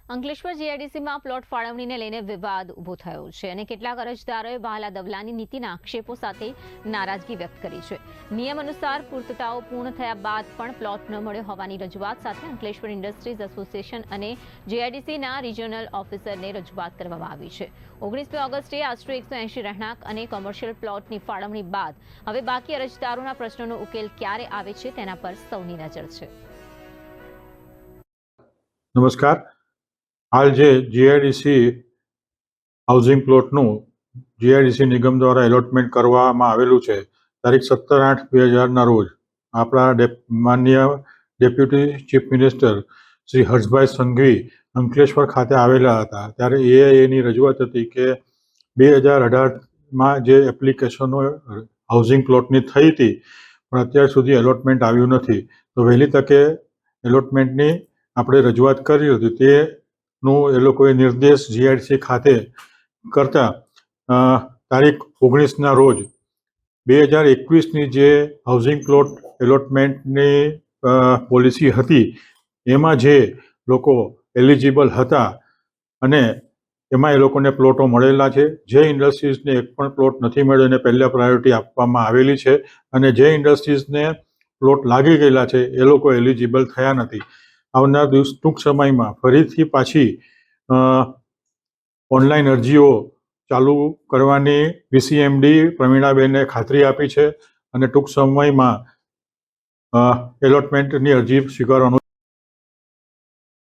Ankleshwar જીઆઈડીસીમાં plot ફાળવણીને લઈને વિવાદ ઊભો થયો છે અને કેટલાક અરજદારોએ વહાલા દવલાની નીતિના આક્ષેપો સાથે નારાજગી વ્યક્ત કરી છે. નિયમ અનુસાર પૂર્તતાઓ પૂર્ણ થયા બાદ પણ પ્લોટ ન મળ્યો હોવાની રજૂઆત સાથે અંકલેશ્વર ઇન્ડસ્ટ્રીઝ એસોસિએશન અને જીઆઈડીસીના રિજિયોનલ ઓફિસરને રજૂઆત કરવામાં આવી છે. 19મી ઓગસ્ટે આશરે 180 રહેણાંક અને કોમર્શિયલ પ્લોટની ફાળવણી બાદ હવે બાકી અરજદારોના પ્રશ્નોનો ઉકેલ ક્યારે આવે છે તેના પર સૌની નજર છે. નમસ્કાર. હાલ જે જીઆઈડીસી હાઉસિંગ પ્લોટનું જીઆઈડીસી નિગમ દ્વારા એલોટમેન્ટ કરવામાં આવેલું છે, તારીખ 17/8/2000ના રોજ આપણા માનનીય deputy chief minister Shri Harshbhai Sanghvi Ankleshwar ખાતે આવેલા હતા. ત્યારે એની રજૂઆત હતી કે 2018માં જે એપ્લિકેશનો હાઉસિંગ પ્લોટની થઈ હતી પણ અત્યાર સુધી એલોટમેન્ટ આવ્યું નથી. તો વહેલી તકે એલોટમેન્ટની આપણે રજૂઆત કરી હતી. તેનું એ લોકોએ નિર્દેશ જીઆઈડીસી ખાતે કરતા તારીખ 19ના રોજ 2021ની જે હાઉસિંગ પ્લોટ એલોટમેન્ટની પોલિસી હતી એમાં જે લોકો એલિજિબલ હતા અને એમાં એ લોકોને પ્લોટો મળેલા છે. જે ઇન્ડસ્ટ્રીઝને એક પણ પ્લોટ નથી મળ્યો એને પહેલાં પ્રાયોરિટી આપવામાં આવેલી છે અને જે ઇન્ડસ્ટ્રીઝને પ્લોટ લાગી ગયેલા છે એ લોકો એલિજિબલ થયા નથી. આવનાર ટૂંક સમયમાં ફરીથી પાછી ઓનલાઈન અરજીઓ ચાલુ કરવાની વીસીએમડી પ્રવીણાબેને ખાતરી આપી છે અને ટૂંક સમયમાં એલોટમેન્ટની અરજી સ્વીકારવાનું